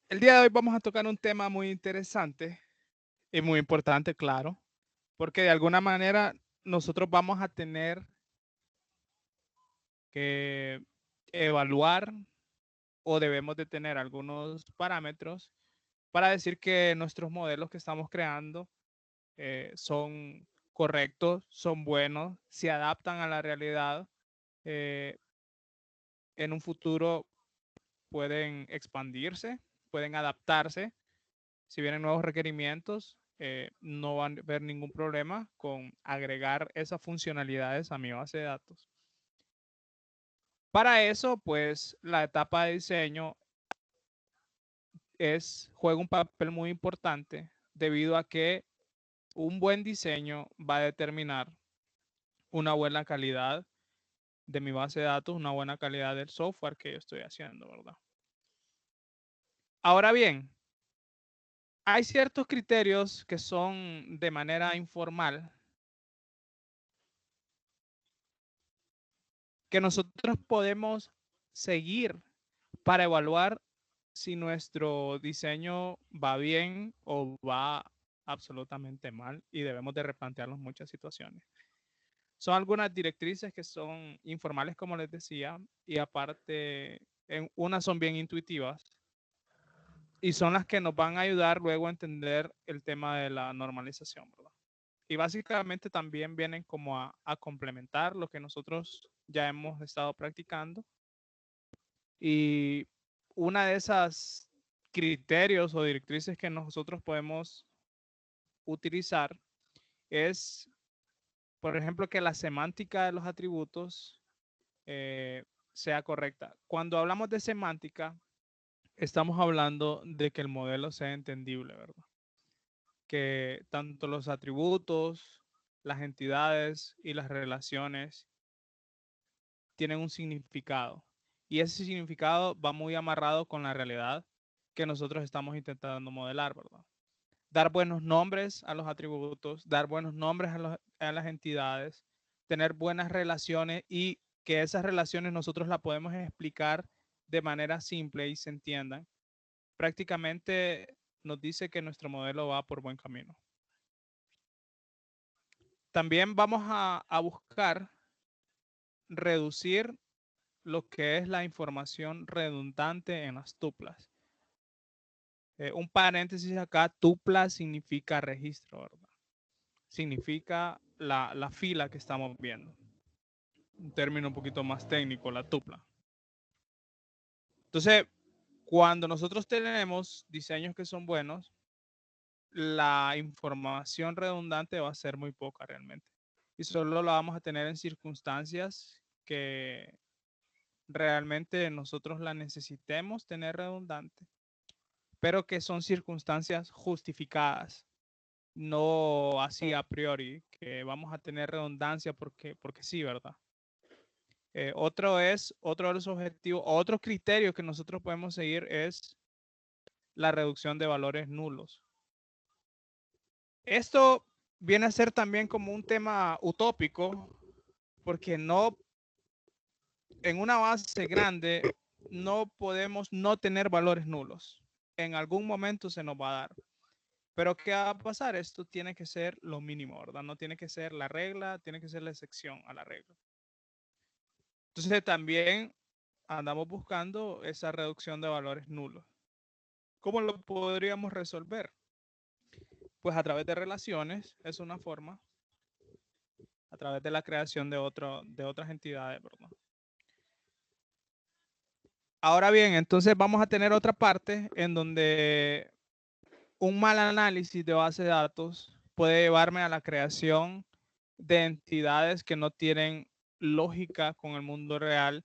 El día de hoy vamos a tocar un tema muy interesante y muy importante, claro, porque de alguna manera nosotros vamos a tener que evaluar o debemos de tener algunos parámetros para decir que nuestros modelos que estamos creando son correctos, son buenos, se adaptan a la realidad. eh, en un futuro pueden expandirse, pueden adaptarse. Si vienen nuevos requerimientos, no van a haber ningún problema con agregar esas funcionalidades a mi base de datos. Para eso, pues la etapa de diseño juega un papel muy importante debido a que un buen diseño va a determinar una buena calidad de mi base de datos, una buena calidad del software que yo estoy haciendo, ¿verdad? Ahora bien, hay ciertos criterios que son de manera informal que nosotros podemos seguir para evaluar si nuestro diseño va bien o va absolutamente mal y debemos de replantearnos muchas situaciones. Son algunas directrices que son informales, como les decía, y aparte, unas son bien intuitivas y son las que nos van a ayudar luego a entender el tema de la normalización, ¿verdad? Y básicamente también vienen como a complementar lo que nosotros ya hemos estado practicando. Y una de esas criterios o directrices que nosotros podemos utilizar es, por ejemplo, que la semántica de los atributos sea correcta. Cuando hablamos de semántica, estamos hablando de que el modelo sea entendible, ¿verdad? Que tanto los atributos, las entidades y las relaciones tienen un significado. Y ese significado va muy amarrado con la realidad que nosotros estamos intentando modelar, ¿verdad? Dar buenos nombres a los atributos, dar buenos nombres a las entidades, tener buenas relaciones y que esas relaciones nosotros las podemos explicar de manera simple y se entiendan. Prácticamente nos dice que nuestro modelo va por buen camino. También vamos a buscar reducir lo que es la información redundante en las tuplas. Un paréntesis acá, tupla significa registro, ¿verdad? Significa la fila que estamos viendo. Un término un poquito más técnico, la tupla. Entonces, cuando nosotros tenemos diseños que son buenos, la información redundante va a ser muy poca realmente. Y solo la vamos a tener en circunstancias que realmente nosotros la necesitemos tener redundante, pero que son circunstancias justificadas, no así a priori, que vamos a tener redundancia porque sí, ¿verdad? Otro de los objetivos, otro criterio que nosotros podemos seguir es la reducción de valores nulos. Esto viene a ser también como un tema utópico, porque no, en una base grande, no podemos no tener valores nulos. En algún momento se nos va a dar. Pero ¿qué va a pasar? Esto tiene que ser lo mínimo, ¿verdad? No tiene que ser la regla, tiene que ser la excepción a la regla. Entonces también andamos buscando esa reducción de valores nulos. ¿Cómo lo podríamos resolver? Pues a través de relaciones es una forma, a través de la creación de otras entidades, ¿verdad? Ahora bien, entonces vamos a tener otra parte en donde un mal análisis de base de datos puede llevarme a la creación de entidades que no tienen lógica con el mundo real.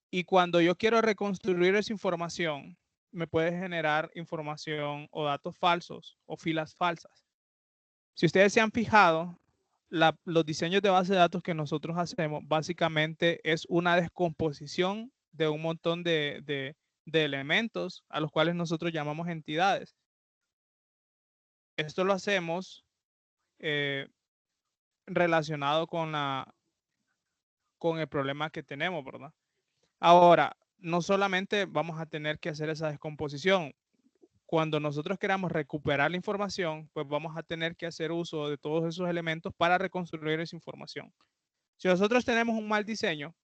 Y cuando yo quiero reconstruir esa información, me puede generar información o datos falsos o filas falsas. Si ustedes se han fijado, los diseños de base de datos que nosotros hacemos básicamente es una descomposición de un montón de elementos a los cuales nosotros llamamos entidades. Esto lo hacemos eh, relacionado con el problema que tenemos, ¿verdad? Ahora, no solamente vamos a tener que hacer esa descomposición, cuando nosotros queramos recuperar la información, pues vamos a tener que hacer uso de todos esos elementos para reconstruir esa información. Si nosotros tenemos un mal diseño,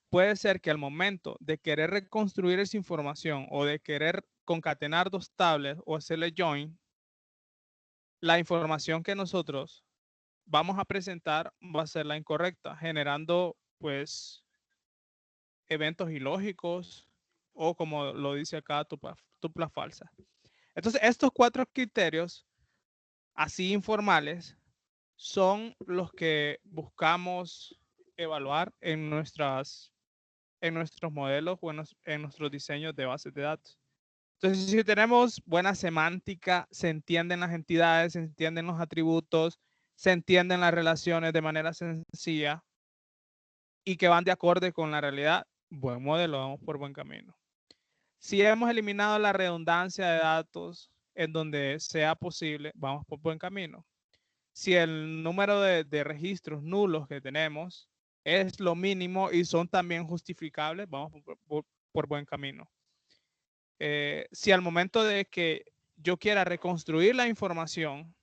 puede ser que al momento de querer reconstruir esa información o de querer concatenar dos tables o hacerle join, la información que nosotros vamos a presentar va a ser la incorrecta, generando pues eventos ilógicos o como lo dice acá, tupla falsa. Entonces, estos 4 criterios así informales son los que buscamos evaluar en nuestros modelos o en nuestros diseños de bases de datos. Entonces, si tenemos buena semántica, se entienden las entidades, se entienden los atributos, se entienden las relaciones de manera sencilla y que van de acorde con la realidad, buen modelo, vamos por buen camino. Si hemos eliminado la redundancia de datos en donde sea posible, vamos por buen camino. Si el número de registros nulos que tenemos es lo mínimo y son también justificables, vamos por buen camino. Si al momento de que yo quiera reconstruir la información,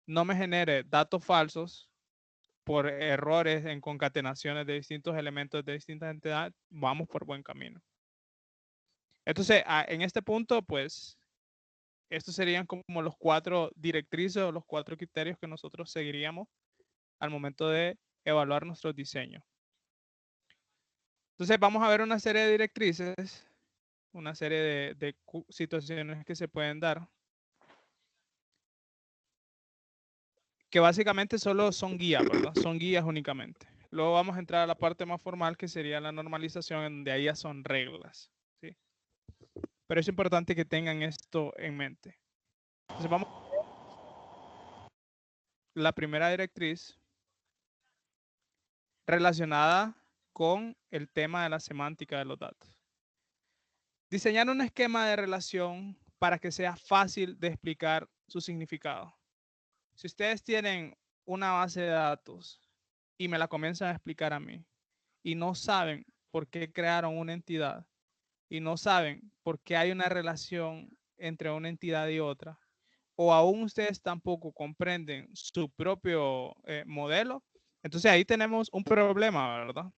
no me genere datos falsos por errores en concatenaciones de distintos elementos de distintas entidades, vamos por buen camino. Entonces, en este punto, pues, estos serían como los 4 directrices o los 4 criterios que nosotros seguiríamos al momento de evaluar nuestros diseños. Entonces, vamos a ver una serie de directrices, una serie de situaciones que se pueden dar, que básicamente solo son guías, ¿verdad? Son guías únicamente. Luego vamos a entrar a la parte más formal, que sería la normalización, en donde ahí ya son reglas, ¿sí? Pero es importante que tengan esto en mente. Entonces, vamos a ver la primera directriz relacionada con el tema de la semántica de los datos. Diseñar un esquema de relación para que sea fácil de explicar su significado. Si ustedes tienen una base de datos y me la comienzan a explicar a mí y no saben por qué crearon una entidad y no saben por qué hay una relación entre una entidad y otra, o aún ustedes tampoco comprenden su propio modelo, entonces ahí tenemos un problema, ¿verdad?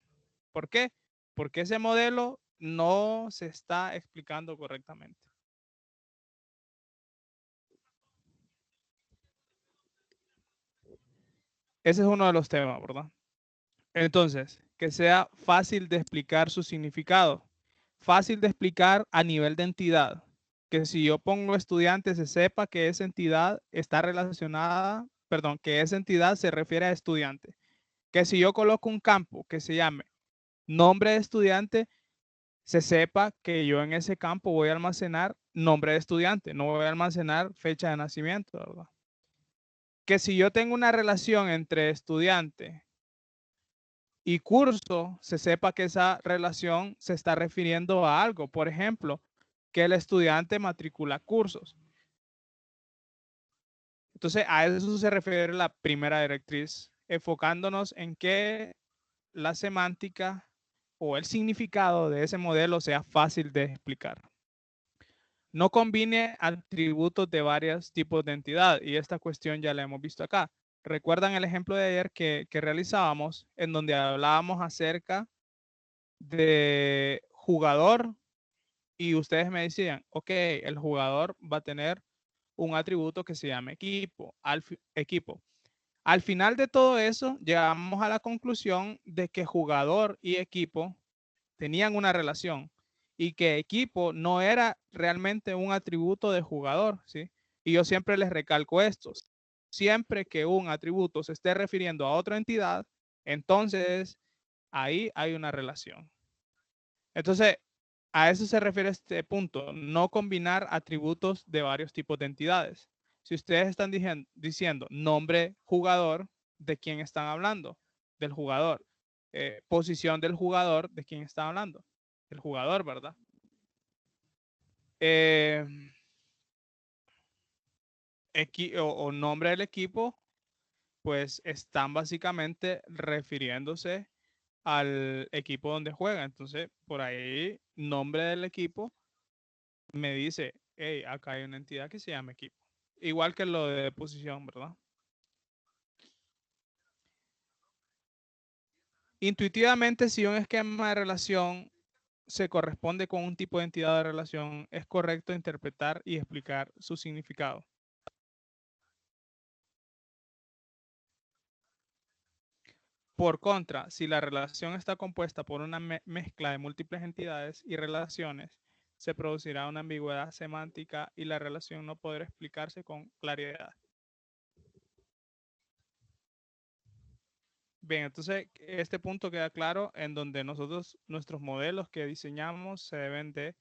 ¿Por qué? Porque ese modelo no se está explicando correctamente. Ese es uno de los temas, ¿verdad? Entonces, que sea fácil de explicar su significado, fácil de explicar a nivel de entidad, que si yo pongo estudiante se sepa que esa entidad está relacionada, perdón, que esa entidad se refiere a estudiante, que si yo coloco un campo que se llame nombre de estudiante, se sepa que yo en ese campo voy a almacenar nombre de estudiante, no voy a almacenar fecha de nacimiento, ¿verdad? Que si yo tengo una relación entre estudiante y curso, se sepa que esa relación se está refiriendo a algo. Por ejemplo, que el estudiante matricula cursos. Entonces, a eso se refiere la primera directriz, enfocándonos en que la semántica o el significado de ese modelo sea fácil de explicar. No combine atributos de varios tipos de entidad, y esta cuestión ya la hemos visto acá. ¿Recuerdan el ejemplo de ayer que realizábamos en donde hablábamos acerca de jugador y ustedes me decían, ok, el jugador va a tener un atributo que se llama equipo, equipo. Al final de todo eso, llegamos a la conclusión de que jugador y equipo tenían una relación y que equipo no era realmente un atributo de jugador, ¿sí? Y yo siempre les recalco esto. Siempre que un atributo se esté refiriendo a otra entidad, entonces ahí hay una relación. Entonces, a eso se refiere este punto, no combinar atributos de varios tipos de entidades. Si ustedes están diciendo nombre jugador, ¿de quién están hablando? Del jugador. Posición del jugador, ¿de quién están hablando? El jugador, ¿verdad? O nombre del equipo, pues están básicamente refiriéndose al equipo donde juega. Entonces, por ahí, nombre del equipo me dice hey, acá hay una entidad que se llama equipo. Igual que lo de posición, ¿verdad? Intuitivamente, si un esquema de relación se corresponde con un tipo de entidad de relación, es correcto interpretar y explicar su significado. Por contra, si la relación está compuesta por una mezcla de múltiples entidades y relaciones, se producirá una ambigüedad semántica y la relación no podrá explicarse con claridad. Bien, entonces este punto queda claro en donde nosotros, nuestros modelos que diseñamos se deben de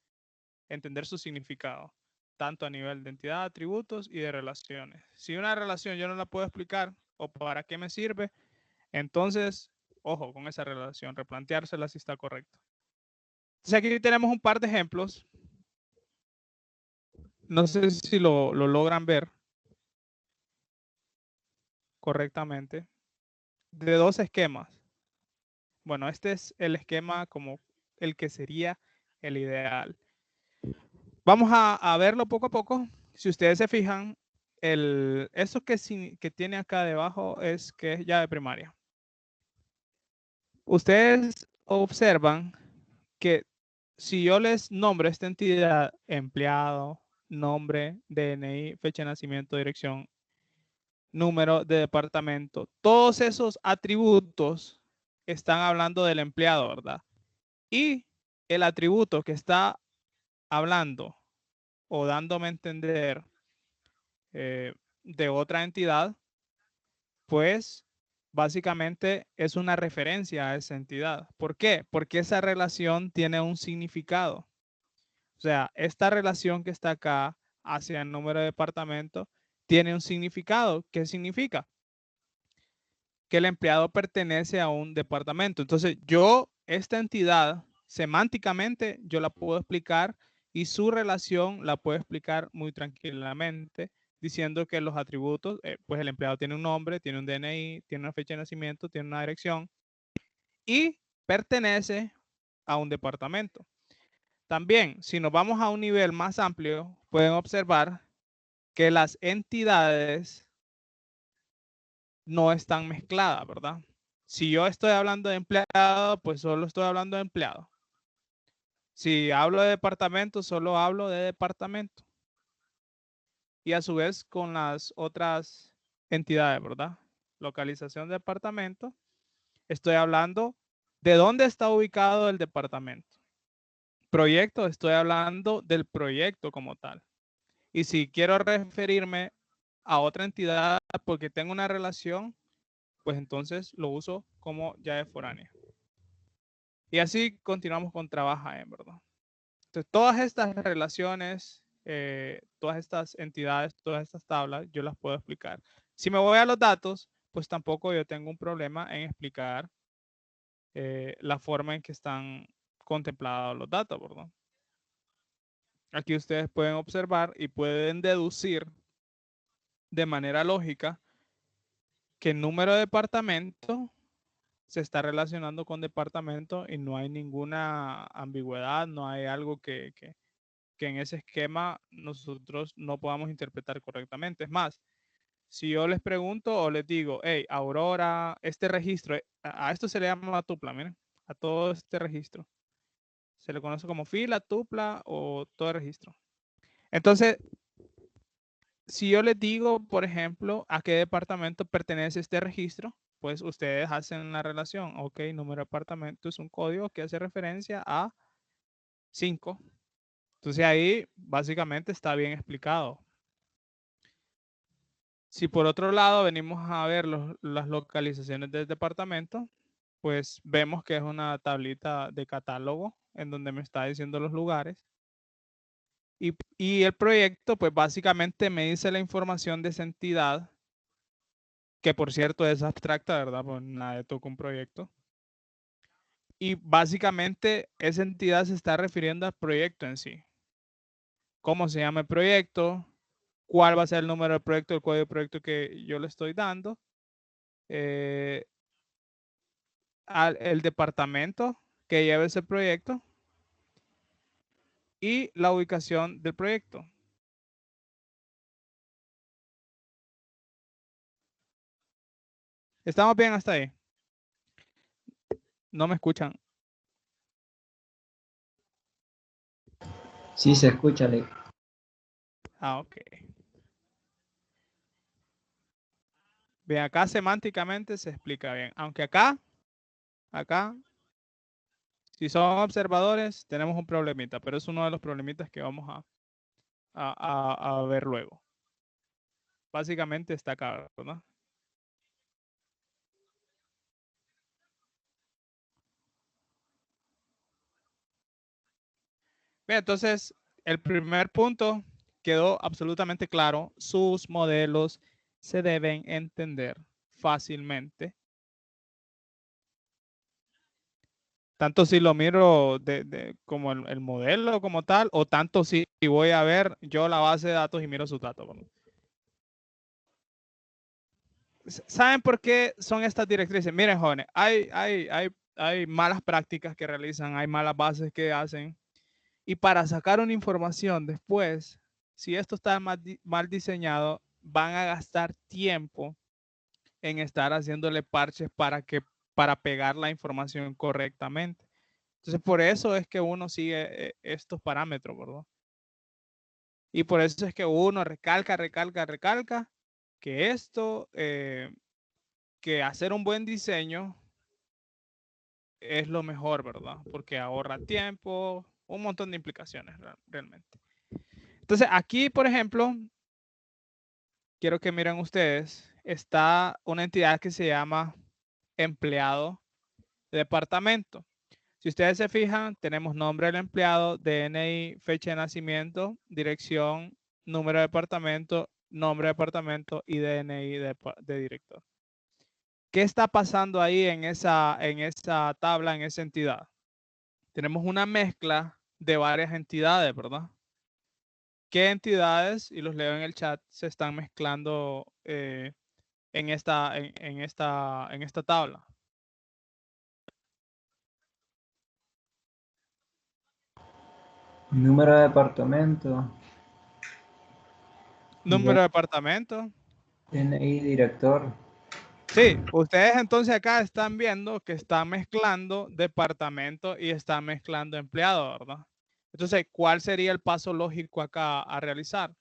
entender su significado, tanto a nivel de entidad, atributos y de relaciones. Si una relación yo no la puedo explicar o para qué me sirve, entonces, ojo con esa relación, replanteársela si está correcto. Entonces aquí tenemos un par de ejemplos. No sé si lo logran ver correctamente. De dos esquemas. Bueno, este es el esquema como el que sería el ideal. Vamos a verlo poco a poco. Si ustedes se fijan, eso que tiene acá debajo es que es llave primaria. Ustedes observan que si yo les nombro esta entidad, empleado, nombre, DNI, fecha de nacimiento, dirección, número de departamento, todos esos atributos están hablando del empleado, ¿verdad? Y el atributo que está hablando o dándome a entender de otra entidad, pues básicamente es una referencia a esa entidad. ¿Por qué? Porque esa relación tiene un significado. O sea, esta relación que está acá hacia el número de departamento tiene un significado. ¿Qué significa? Que el empleado pertenece a un departamento. Entonces, esta entidad, semánticamente, yo la puedo explicar y su relación la puedo explicar muy tranquilamente, diciendo que los atributos, pues el empleado tiene un nombre, tiene un DNI, tiene una fecha de nacimiento, tiene una dirección y pertenece a un departamento. También, si nos vamos a un nivel más amplio, pueden observar que las entidades no están mezcladas, ¿verdad? Si yo estoy hablando de empleado, pues solo estoy hablando de empleado. Si hablo de departamento, solo hablo de departamento. Y a su vez con las otras entidades, ¿verdad? Localización de departamento, estoy hablando de dónde está ubicado el departamento. Proyecto, estoy hablando del proyecto como tal. Y si quiero referirme a otra entidad porque tengo una relación, pues entonces lo uso como llave foránea. Y así continuamos con trabaja en, ¿verdad? Entonces, todas estas relaciones, todas estas entidades, todas estas tablas, yo las puedo explicar. Si me voy a los datos, pues tampoco yo tengo un problema en explicar la forma en que están contemplados los datos, ¿verdad? Aquí ustedes pueden observar y pueden deducir de manera lógica que el número de departamento se está relacionando con departamento y no hay ninguna ambigüedad, no hay algo que en ese esquema nosotros no podamos interpretar correctamente. Es más, si yo les pregunto o les digo, hey, Aurora, este registro, a esto se le llama tupla, miren, a todo este registro. Se le conoce como fila, tupla o todo registro. Entonces, si yo les digo, por ejemplo, a qué departamento pertenece este registro, pues ustedes hacen la relación. Ok, número de departamento es un código que hace referencia a 5. Entonces ahí básicamente está bien explicado. Si por otro lado venimos a ver las localizaciones del departamento, pues vemos que es una tablita de catálogo en donde me está diciendo los lugares. Y el proyecto, pues básicamente me dice la información de esa entidad, que por cierto es abstracta, ¿verdad? Pues nadie toca un proyecto. Y básicamente esa entidad se está refiriendo al proyecto en sí. ¿Cómo se llama el proyecto? ¿Cuál va a ser el número del proyecto, el código de proyecto que yo le estoy dando? El departamento que lleva ese proyecto y la ubicación del proyecto. ¿Estamos bien hasta ahí? ¿No me escuchan? Sí, se escucha, Alex. Ah, ok. Bien, acá semánticamente se explica bien. Aunque acá, si son observadores, tenemos un problemita, pero es uno de los problemitas que vamos a ver luego. Básicamente está acá, ¿verdad? Bien, entonces, el primer punto quedó absolutamente claro. Sus modelos se deben entender fácilmente. Tanto si lo miro como el modelo como tal, o tanto si voy a ver yo la base de datos y miro sus datos. ¿Verdad? ¿Saben por qué son estas directrices? Miren, jóvenes, hay malas prácticas que realizan, hay malas bases que hacen. Y para sacar una información después, si esto está mal diseñado, van a gastar tiempo en estar haciéndole parches para pegar la información correctamente. Entonces, por eso es que uno sigue estos parámetros, ¿verdad? Y por eso es que uno recalca que esto, que hacer un buen diseño es lo mejor, ¿verdad? Porque ahorra tiempo, un montón de implicaciones realmente. Entonces, aquí, por ejemplo, quiero que miren ustedes, está una entidad que se llama empleado de departamento. Si ustedes se fijan, tenemos nombre del empleado, DNI, fecha de nacimiento, dirección, número de departamento, nombre de departamento y DNI de director. ¿Qué está pasando ahí en esa tabla, en esa entidad? Tenemos una mezcla de varias entidades, ¿verdad? ¿Qué entidades, y los leo en el chat, se están mezclando en esta tabla? Número de departamento, Número de departamento. DNI, director. Sí, ustedes entonces acá están viendo que están mezclando departamento y están mezclando empleado, ¿verdad? Entonces, ¿cuál sería el paso lógico acá a realizar?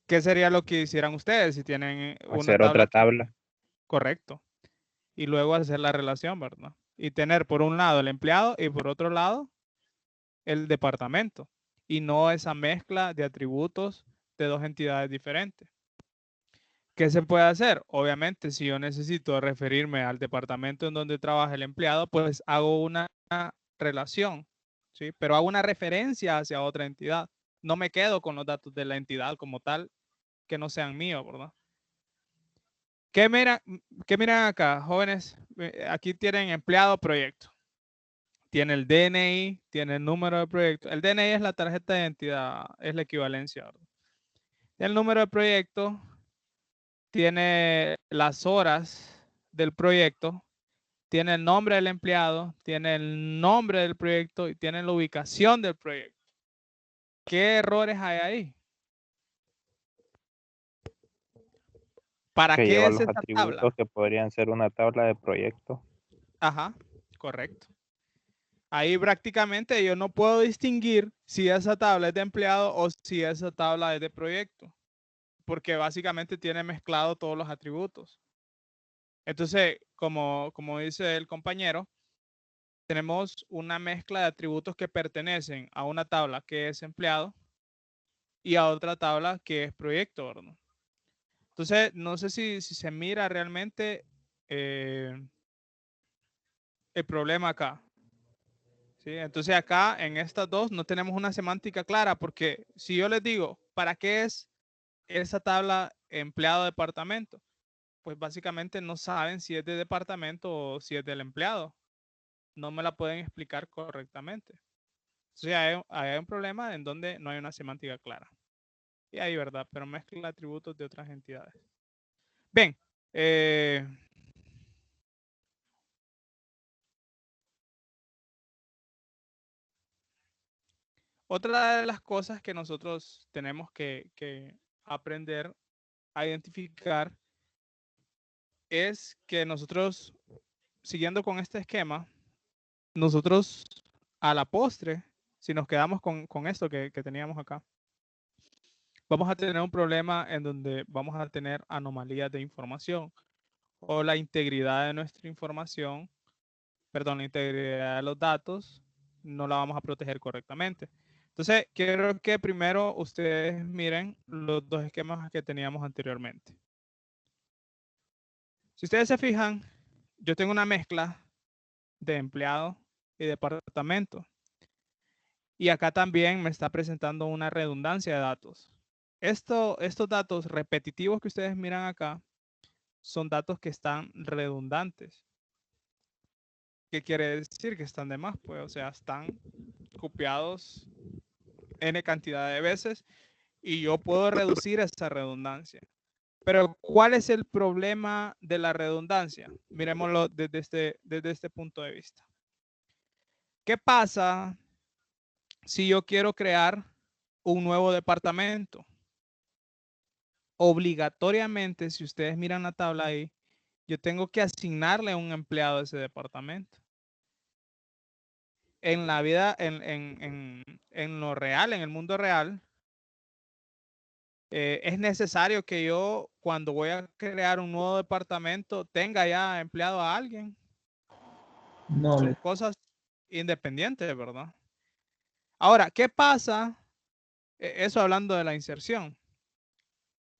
¿Qué sería lo que hicieran ustedes si tienen una Hacer tabla otra aquí? tabla. Correcto. Y luego hacer la relación, ¿verdad? Y tener por un lado el empleado y por otro lado el departamento. Y no esa mezcla de atributos de dos entidades diferentes. ¿Qué se puede hacer? Obviamente, si yo necesito referirme al departamento en donde trabaja el empleado, pues hago una relación, ¿sí? Pero hago una referencia hacia otra entidad. No me quedo con los datos de la entidad como tal, que no sean míos, ¿verdad? ¿Qué miran acá, jóvenes? Aquí tienen empleado proyecto. Tiene el DNI, tiene el número de proyecto. El DNI es la tarjeta de identidad, es la equivalencia, ¿verdad? El número de proyecto tiene las horas del proyecto, tiene el nombre del empleado, tiene el nombre del proyecto y tiene la ubicación del proyecto. ¿Qué errores hay ahí? ¿Para Que qué lleva es los esta tabla? atributos que podrían ser una tabla de proyecto. Ajá, correcto. Ahí prácticamente yo no puedo distinguir si esa tabla es de empleado o si esa tabla es de proyecto, porque básicamente tiene mezclado todos los atributos. Entonces, como dice el compañero, tenemos una mezcla de atributos que pertenecen a una tabla que es empleado y a otra tabla que es proyecto, ¿verdad? Entonces, no sé si se mira realmente el problema acá. ¿Sí? Entonces, acá en estas dos no tenemos una semántica clara porque si yo les digo, ¿para qué es esa tabla empleado departamento? Pues básicamente no saben si es de departamento o si es del empleado. No me la pueden explicar correctamente. Entonces, hay un problema en donde no hay una semántica clara. Y hay verdad, pero mezcla atributos de otras entidades. Bien. Otra de las cosas que nosotros tenemos que aprender a identificar es que nosotros, siguiendo con este esquema, nosotros a la postre, si nos quedamos con esto que teníamos acá, vamos a tener un problema en donde vamos a tener anomalías de información o la integridad de nuestra información, perdón, la integridad de los datos, no la vamos a proteger correctamente. Entonces, quiero que primero ustedes miren los dos esquemas que teníamos anteriormente. Si ustedes se fijan, yo tengo una mezcla de empleado y departamento. Y acá también me está presentando una redundancia de datos. Estos datos repetitivos que ustedes miran acá son datos que están redundantes. ¿Qué quiere decir? Que están de más, pues, o sea, están copiados n cantidad de veces y yo puedo reducir esa redundancia. Pero, ¿cuál es el problema de la redundancia? Miremoslo desde este punto de vista. ¿Qué pasa si yo quiero crear un nuevo departamento? Obligatoriamente, si ustedes miran la tabla ahí, yo tengo que asignarle a un empleado a ese departamento. En la vida, en lo real, en el mundo real, es necesario que yo, cuando voy a crear un nuevo departamento, tenga ya empleado a alguien. No, Son cosas independientes, ¿verdad? Ahora, ¿qué pasa? Eso hablando de la inserción.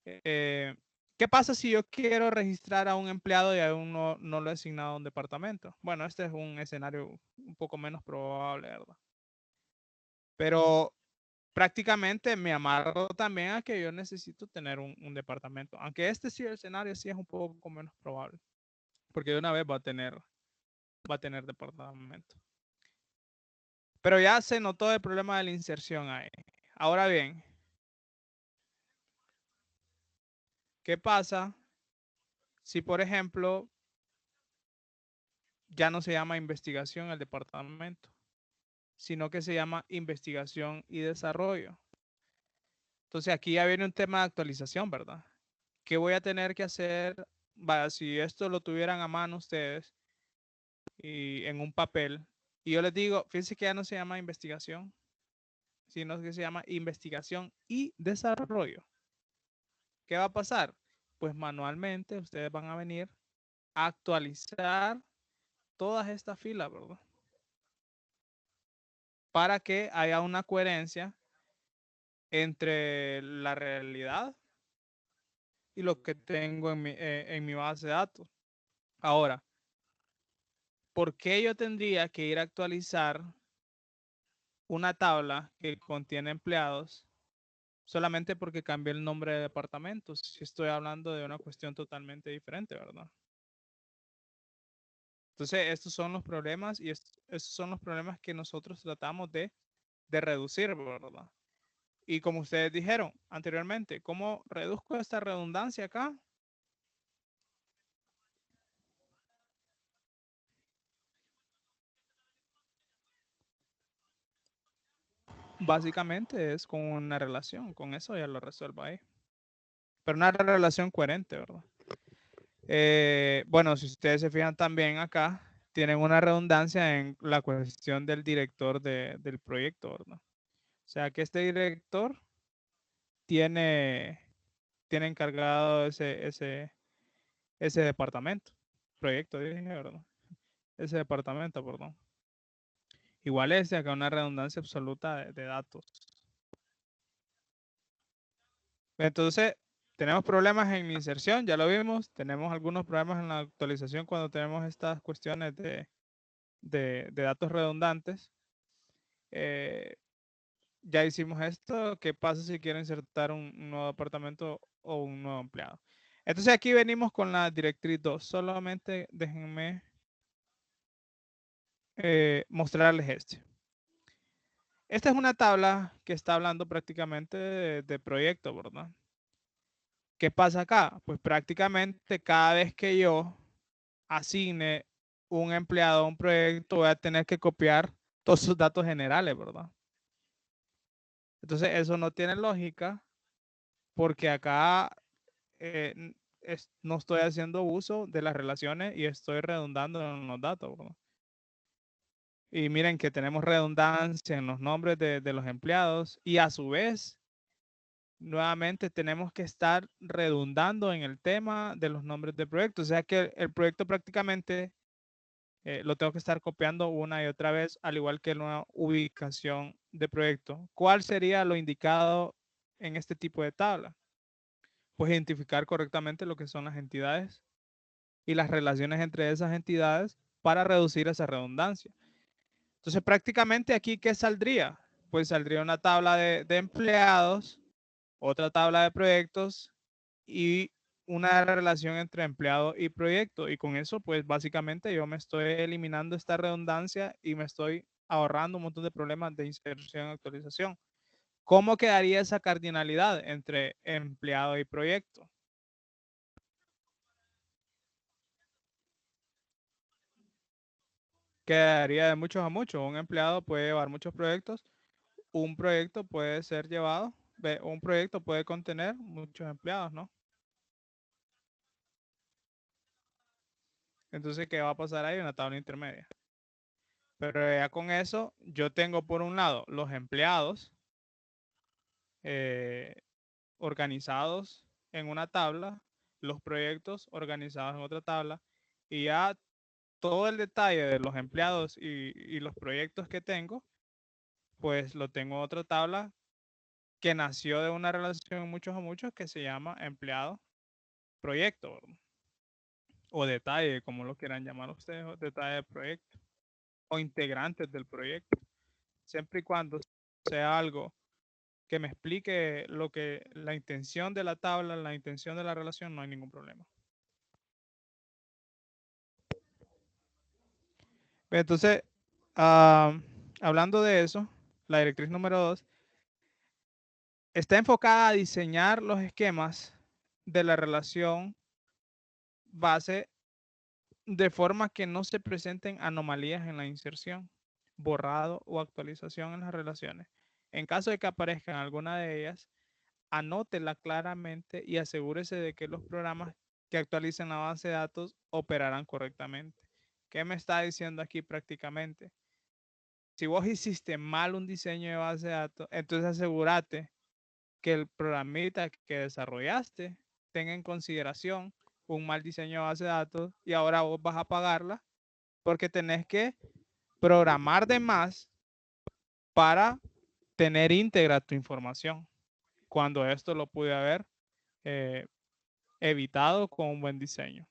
¿Qué pasa si yo quiero registrar a un empleado y aún no lo he asignado a un departamento? Bueno, este es un escenario un poco menos probable, ¿verdad? Pero prácticamente me amarro también a que yo necesito tener un departamento. Aunque este sí, el escenario sí es un poco menos probable. Porque de una vez va a tener departamento. Pero ya se notó el problema de la inserción ahí. Ahora bien, ¿qué pasa si, por ejemplo, ya no se llama investigación el departamento, sino que se llama investigación y desarrollo? Entonces aquí ya viene un tema de actualización, ¿verdad? ¿Qué voy a tener que hacer? Vaya, si esto lo tuvieran a mano ustedes y en un papel, y yo les digo, fíjense que ya no se llama investigación, sino que se llama investigación y desarrollo. ¿Qué va a pasar? Pues manualmente ustedes van a venir a actualizar todas estas filas, ¿verdad? Para que haya una coherencia entre la realidad y lo que tengo en mi base de datos. Ahora, ¿por qué yo tendría que ir a actualizar una tabla que contiene empleados solamente porque cambié el nombre de departamentos? Si estoy hablando de una cuestión totalmente diferente, ¿verdad? Entonces, estos son los problemas y estos son los problemas que nosotros tratamos de reducir, ¿verdad? Y como ustedes dijeron anteriormente, ¿cómo reduzco esta redundancia acá? Básicamente es con una relación, con eso ya lo resuelvo ahí. Pero una relación coherente, ¿verdad? Bueno, si ustedes se fijan también acá, tienen una redundancia en la cuestión del director del proyecto, ¿verdad? O sea que este director tiene encargado ese departamento. Proyecto, dije, ¿verdad? Ese departamento, perdón. Igual es acá una redundancia absoluta de datos. Entonces, tenemos problemas en inserción, ya lo vimos. Tenemos algunos problemas en la actualización cuando tenemos estas cuestiones de datos redundantes. Ya hicimos esto. ¿Qué pasa si quiero insertar un nuevo departamento o un nuevo empleado? Entonces aquí venimos con la directriz 2. Solamente déjenme mostrarles este. Esta es una tabla que está hablando prácticamente de proyecto, ¿verdad? ¿Qué pasa acá? Pues prácticamente cada vez que yo asigne un empleado a un proyecto, voy a tener que copiar todos sus datos generales, ¿verdad? Entonces eso no tiene lógica porque acá no estoy haciendo uso de las relaciones y estoy redundando en los datos, ¿verdad? Y miren que tenemos redundancia en los nombres de los empleados y a su vez, nuevamente tenemos que estar redundando en el tema de los nombres de proyectos. O sea que el proyecto prácticamente lo tengo que estar copiando una y otra vez, al igual que una ubicación de proyecto. ¿Cuál sería lo indicado en este tipo de tabla? Pues identificar correctamente lo que son las entidades y las relaciones entre esas entidades para reducir esa redundancia. Entonces, prácticamente aquí, ¿qué saldría? Pues saldría una tabla de empleados, otra tabla de proyectos y una relación entre empleado y proyecto. Y con eso, pues básicamente yo me estoy eliminando esta redundancia y me estoy ahorrando un montón de problemas de inserción y actualización. ¿Cómo quedaría esa cardinalidad entre empleado y proyecto? Quedaría de muchos a muchos. Un empleado puede llevar muchos proyectos. Un proyecto puede ser llevado. Un proyecto puede contener muchos empleados, ¿no? Entonces, ¿qué va a pasar ahí? Una tabla intermedia. Pero ya con eso, yo tengo por un lado los empleados eh, organizados en una tabla, los proyectos organizados en otra tabla, y ya todo el detalle de los empleados y los proyectos que tengo, pues lo tengo en otra tabla que nació de una relación muchos a muchos que se llama empleado-proyecto, ¿verdad? O detalle, como lo quieran llamar ustedes, o detalle de proyecto, o integrantes del proyecto, siempre y cuando sea algo que me explique lo que la intención de la tabla, la intención de la relación, no hay ningún problema. Entonces, hablando de eso, la directriz número 2 está enfocada a diseñar los esquemas de la relación base de forma que no se presenten anomalías en la inserción, borrado o actualización en las relaciones. En caso de que aparezcan alguna de ellas, anótela claramente y asegúrese de que los programas que actualicen la base de datos operarán correctamente. ¿Qué me está diciendo aquí prácticamente? Si vos hiciste mal un diseño de base de datos, entonces asegúrate que el programita que desarrollaste tenga en consideración un mal diseño de base de datos y ahora vos vas a pagarla porque tenés que programar de más para tener íntegra tu información, cuando esto lo pude haber eh, evitado con un buen diseño.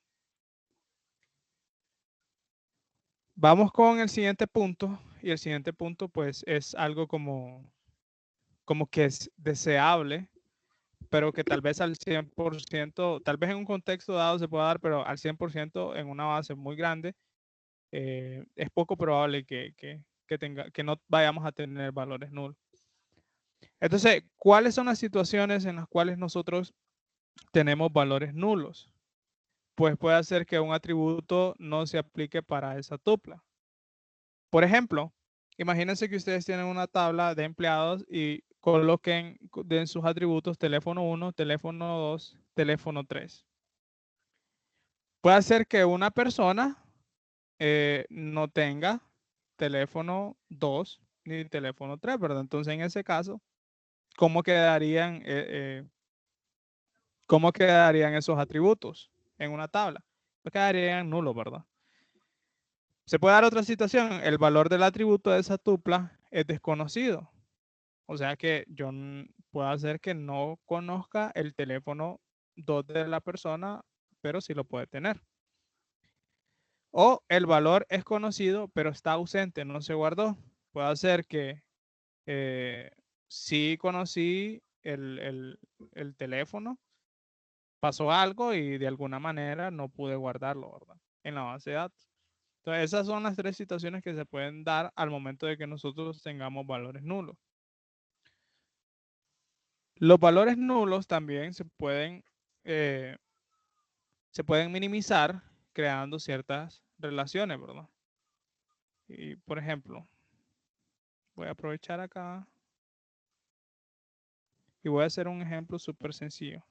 Vamos con el siguiente punto, y el siguiente punto pues es algo como que es deseable, pero que tal vez al 100%, tal vez en un contexto dado se pueda dar, pero al 100% en una base muy grande, es poco probable que no vayamos a tener valores nulos. Entonces, ¿cuáles son las situaciones en las cuales nosotros tenemos valores nulos? Pues puede ser que un atributo no se aplique para esa tupla. Por ejemplo, imagínense que ustedes tienen una tabla de empleados y coloquen en sus atributos teléfono 1, teléfono 2, teléfono 3. Puede ser que una persona no tenga teléfono 2 ni teléfono 3, ¿verdad? Entonces, en ese caso, ¿cómo quedarían esos atributos en una tabla? Pues quedarían nulos, ¿verdad? Se puede dar otra situación. El valor del atributo de esa tupla es desconocido. O sea que yo puedo hacer que no conozca el teléfono 2 de la persona, pero sí lo puede tener. O el valor es conocido, pero está ausente, no se guardó. Puede hacer que sí conocí el teléfono, pasó algo y de alguna manera no pude guardarlo, ¿verdad? En la base de datos. Entonces, esas son las tres situaciones que se pueden dar al momento de que nosotros tengamos valores nulos. Los valores nulos también se pueden minimizar creando ciertas relaciones, ¿verdad? Y, por ejemplo, voy a aprovechar acá. Y voy a hacer un ejemplo súper sencillo.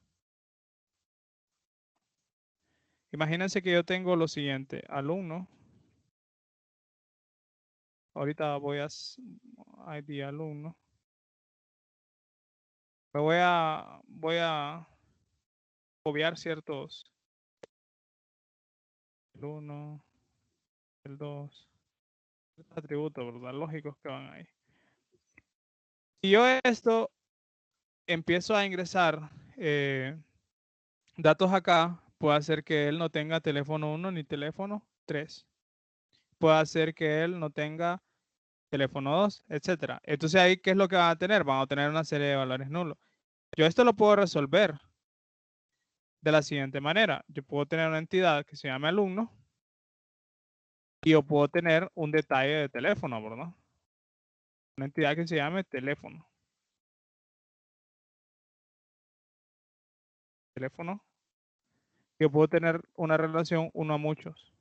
Imagínense que yo tengo lo siguiente, alumno. Ahorita voy a ID alumno. Me voy a obviar ciertos. El 1, el 2, atributos, ¿verdad? Lógicos que van ahí. Si yo esto empiezo a ingresar datos acá, puede hacer que él no tenga teléfono 1 ni teléfono 3. Puede hacer que él no tenga teléfono 2, etcétera. Entonces ahí, ¿qué es lo que van a tener? Van a tener una serie de valores nulos. Yo esto lo puedo resolver de la siguiente manera. Yo puedo tener una entidad que se llame alumno y yo puedo tener un detalle de teléfono, ¿verdad? Una entidad que se llame teléfono. Teléfono. Yo puedo tener una relación uno a muchos.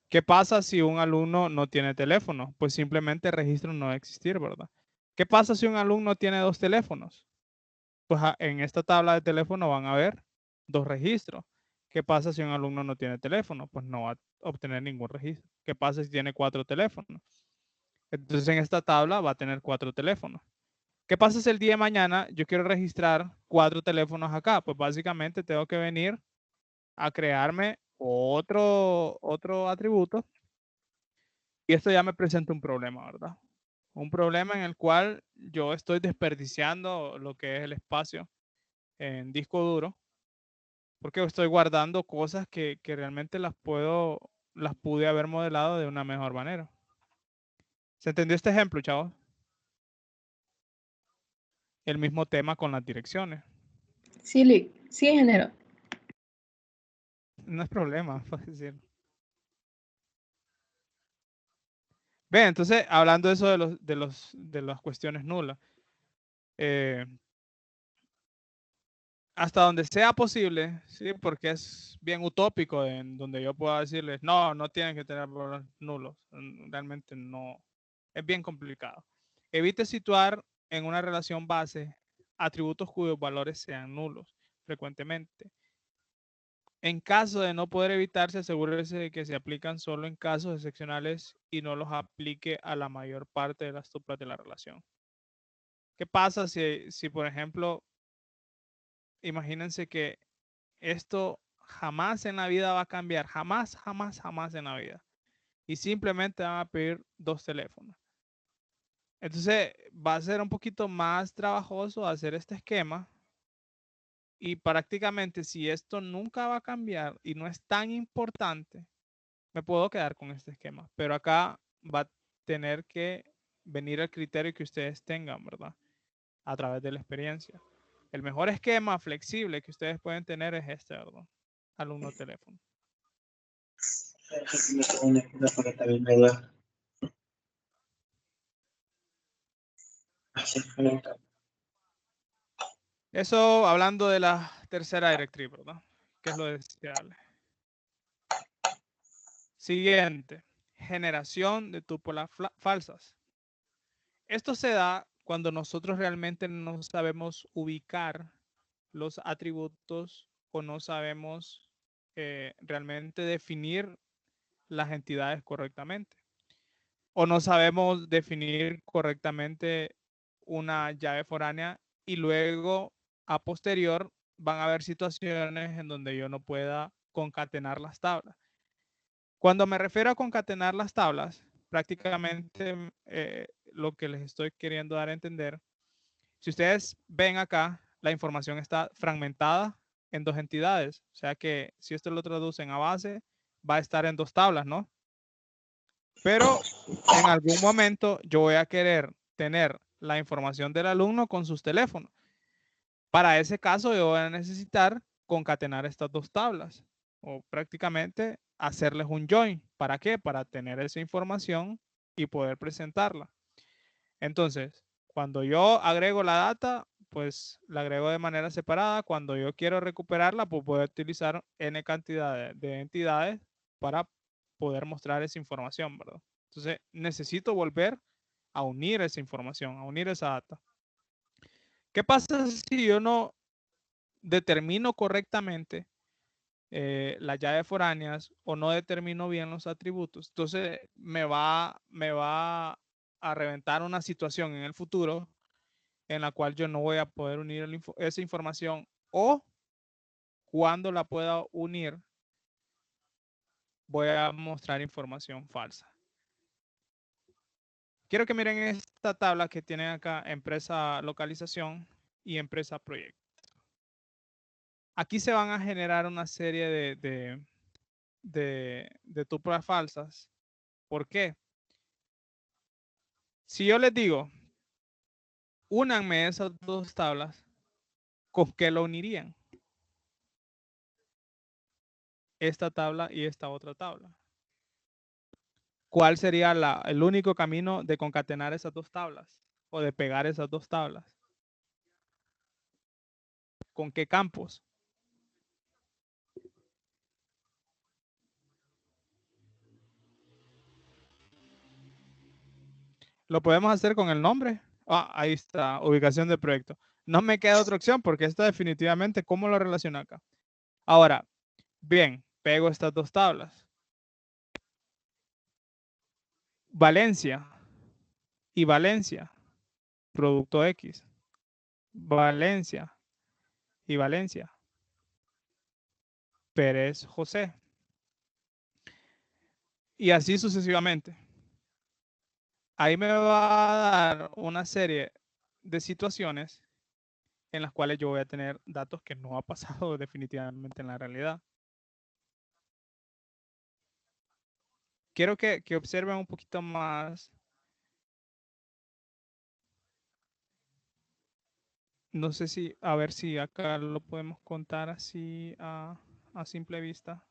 ¿Qué pasa si un alumno no tiene teléfono? Pues simplemente el registro no va a existir, ¿verdad? ¿Qué pasa si un alumno tiene 2 teléfonos? Pues en esta tabla de teléfono van a haber 2 registros. ¿Qué pasa si un alumno no tiene teléfono? Pues no va a obtener ningún registro. ¿Qué pasa si tiene 4 teléfonos? Entonces en esta tabla va a tener 4 teléfonos. ¿Qué pasa si el día de mañana yo quiero registrar 4 teléfonos acá? Pues básicamente tengo que venir a crearme otro atributo y esto ya me presenta un problema, ¿verdad? Un problema en el cual yo estoy desperdiciando lo que es el espacio en disco duro porque estoy guardando cosas que realmente las pude haber modelado de una mejor manera. ¿Se entendió este ejemplo, chavos? El mismo tema con las direcciones. Sí, sí, ingeniero. No es problema, puedes decir. Bien, entonces, hablando de eso de las cuestiones nulas, hasta donde sea posible, sí, porque es bien utópico en donde yo pueda decirles, no, no tienen que tener valores nulos. Realmente no, es bien complicado. Evite situar en una relación base atributos cuyos valores sean nulos frecuentemente. En caso de no poder evitarse, asegúrese de que se aplican solo en casos excepcionales y no los aplique a la mayor parte de las tuplas de la relación. ¿Qué pasa si por ejemplo, imagínense que esto jamás en la vida va a cambiar, jamás, jamás, jamás en la vida. Y simplemente van a pedir 2 teléfonos. Entonces va a ser un poquito más trabajoso hacer este esquema y prácticamente si esto nunca va a cambiar y no es tan importante, me puedo quedar con este esquema. Pero acá va a tener que venir el criterio que ustedes tengan, ¿verdad? A través de la experiencia. El mejor esquema flexible que ustedes pueden tener es este, ¿verdad? Alumno teléfono. Eso hablando de la tercera directriz, ¿verdad? Que es lo deseable. Siguiente, generación de tupolas falsas. Esto se da cuando nosotros realmente no sabemos ubicar los atributos o no sabemos realmente definir las entidades correctamente. O no sabemos definir correctamente una llave foránea y luego a posterior van a haber situaciones en donde yo no pueda concatenar las tablas. Cuando me refiero a concatenar las tablas, prácticamente lo que les estoy queriendo dar a entender, si ustedes ven acá, la información está fragmentada en 2 entidades. O sea que si esto lo traducen a base, va a estar en 2 tablas, ¿no? Pero en algún momento yo voy a querer tener la información del alumno con sus teléfonos. Para ese caso yo voy a necesitar concatenar estas 2 tablas o prácticamente hacerles un join. ¿Para qué? Para tener esa información y poder presentarla. Entonces, cuando yo agrego la data, pues la agrego de manera separada. Cuando yo quiero recuperarla, pues voy a utilizar n cantidad de entidades para poder mostrar esa información, ¿verdad? Entonces, necesito volver a unir esa información, a unir esa data. ¿Qué pasa si yo no determino correctamente las llaves foráneas o no determino bien los atributos? Entonces, me va a reventar una situación en el futuro en la cual yo no voy a poder unir esa información, o cuando la pueda unir, voy a mostrar información falsa. Quiero que miren esta tabla que tienen acá: empresa localización y empresa proyecto. Aquí se van a generar una serie de tuplas falsas. ¿Por qué? Si yo les digo, únanme esas dos tablas, ¿con qué lo unirían? Esta tabla y esta otra tabla. ¿Cuál sería el único camino de concatenar esas dos tablas o de pegar esas dos tablas? ¿Con qué campos? Lo podemos hacer con el nombre. Ahí está, ubicación de proyecto. No me queda otra opción porque esta definitivamente, ¿cómo lo relaciono acá? Ahora, bien, pego estas dos tablas. Valencia y Valencia, producto X. Valencia y Valencia, Pérez José. Y así sucesivamente. Ahí me va a dar una serie de situaciones en las cuales yo voy a tener datos que no ha pasado definitivamente en la realidad. Quiero que observen un poquito más. No sé si, a ver si acá lo podemos contar así a simple vista.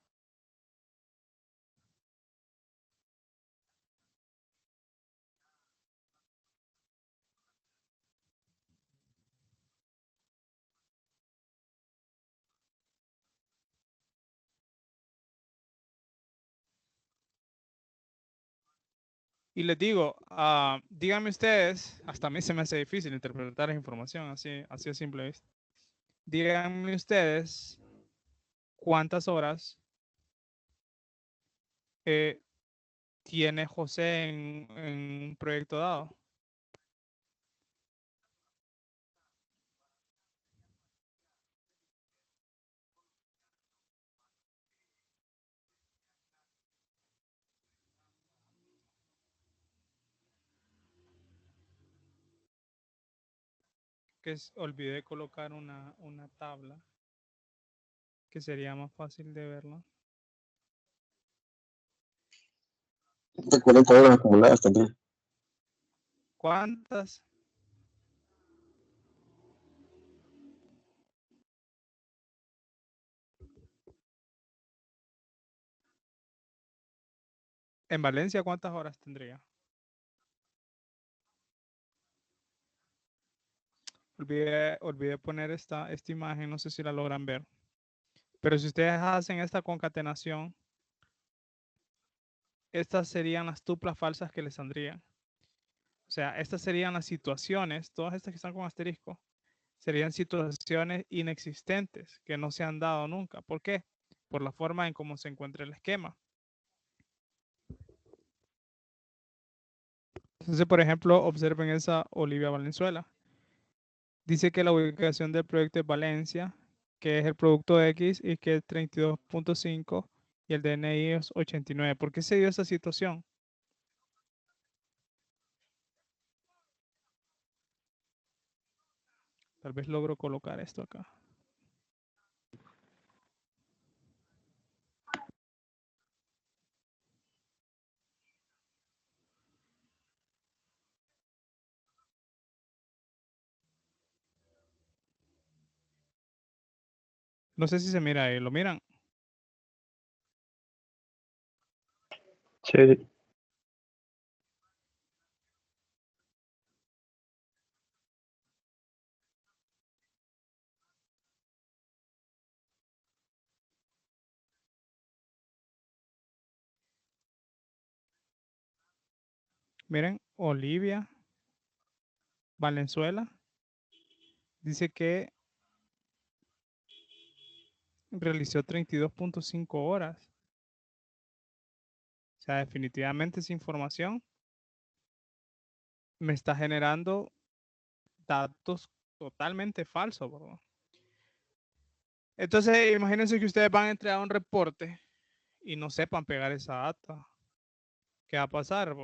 Y les digo, díganme ustedes, hasta a mí se me hace difícil interpretar esa información así a simple vista. Díganme ustedes cuántas horas tiene José en un proyecto dado. Olvidé colocar una tabla que sería más fácil de verlo. De 40 horas acumuladas también. ¿Cuántas? En Valencia, ¿cuántas horas tendría? Olvidé poner esta imagen, no sé si la logran ver. Pero si ustedes hacen esta concatenación, estas serían las tuplas falsas que les saldrían. O sea, estas serían las situaciones, todas estas que están con asterisco, serían situaciones inexistentes que no se han dado nunca. ¿Por qué? Por la forma en cómo se encuentra el esquema. Entonces, por ejemplo, observen esa Olivia Valenzuela. Dice que la ubicación del proyecto es Valencia, que es el producto X y que es 32.5 y el DNI es 89. ¿Por qué se dio esa situación? Tal vez logro colocar esto acá. No sé si se mira ahí. ¿Lo miran? Sí, Miren, Olivia Valenzuela dice que realizó 32.5 horas. O sea, definitivamente esa información me está generando datos totalmente falsos, ¿verdad? Entonces, imagínense que ustedes van a entregar un reporte y no sepan pegar esa data. ¿Qué va a pasar?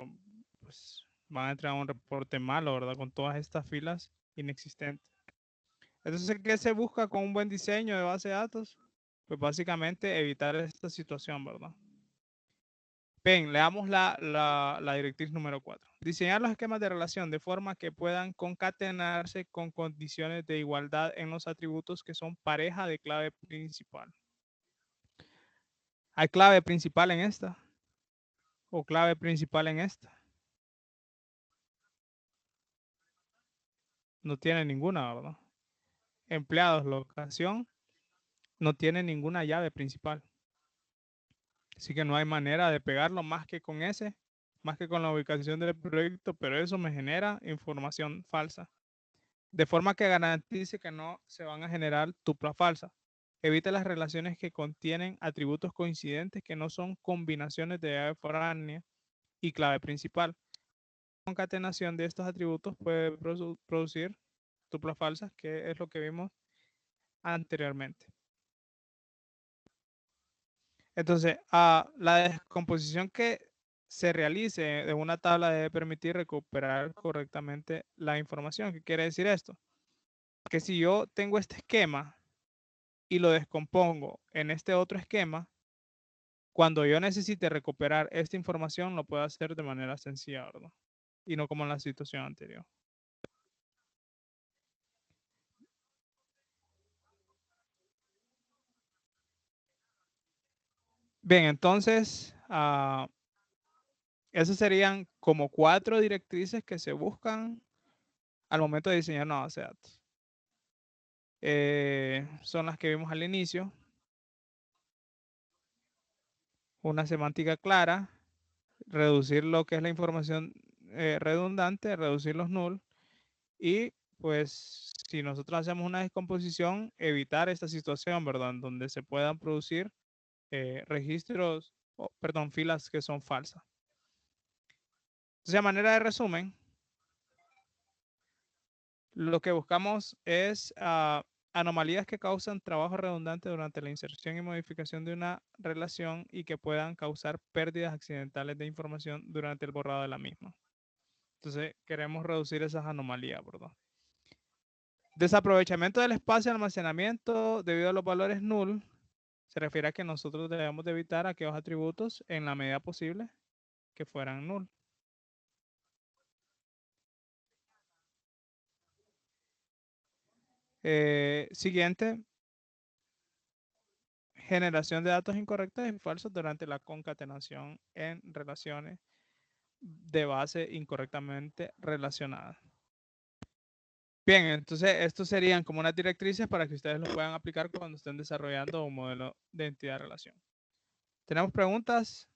Pues van a entregar un reporte malo, ¿verdad? Con todas estas filas inexistentes. Entonces, ¿qué se busca con un buen diseño de base de datos? Pues básicamente evitar esta situación, ¿verdad? Bien, leamos la directriz número 4. Diseñar los esquemas de relación de forma que puedan concatenarse con condiciones de igualdad en los atributos que son pareja de clave principal. ¿Hay clave principal en esta? ¿O clave principal en esta? No tiene ninguna, ¿verdad? Empleados, locación, no tiene ninguna llave principal. Así que no hay manera de pegarlo más que con ese, más que con la ubicación del proyecto, pero eso me genera información falsa. De forma que garantice que no se van a generar tuplas falsas. Evite las relaciones que contienen atributos coincidentes que no son combinaciones de llave foránea y clave principal. La concatenación de estos atributos puede producir tuplas falsas, que es lo que vimos anteriormente. Entonces, la descomposición que se realice de una tabla debe permitir recuperar correctamente la información. ¿Qué quiere decir esto? Que si yo tengo este esquema y lo descompongo en este otro esquema, cuando yo necesite recuperar esta información, lo puedo hacer de manera sencilla, ¿verdad? Y no como en la situación anterior. Bien, entonces, esas serían como 4 directrices que se buscan al momento de diseñar una base de datos. Son las que vimos al inicio. Una semántica clara, reducir lo que es la información redundante, reducir los null y pues si nosotros hacemos una descomposición, evitar esta situación, ¿verdad? Donde se puedan producir registros, perdón, filas que son falsas. Entonces, a manera de resumen, lo que buscamos es anomalías que causan trabajo redundante durante la inserción y modificación de una relación y que puedan causar pérdidas accidentales de información durante el borrado de la misma. Entonces, queremos reducir esas anomalías, ¿verdad? Desaprovechamiento del espacio de almacenamiento debido a los valores null se refiere a que nosotros debemos de evitar aquellos atributos en la medida posible que fueran null. Siguiente, generación de datos incorrectos y falsos durante la concatenación en relaciones de base incorrectamente relacionadas. Bien, entonces estos serían como unas directrices para que ustedes lo puedan aplicar cuando estén desarrollando un modelo de entidad-relación. ¿Tenemos preguntas?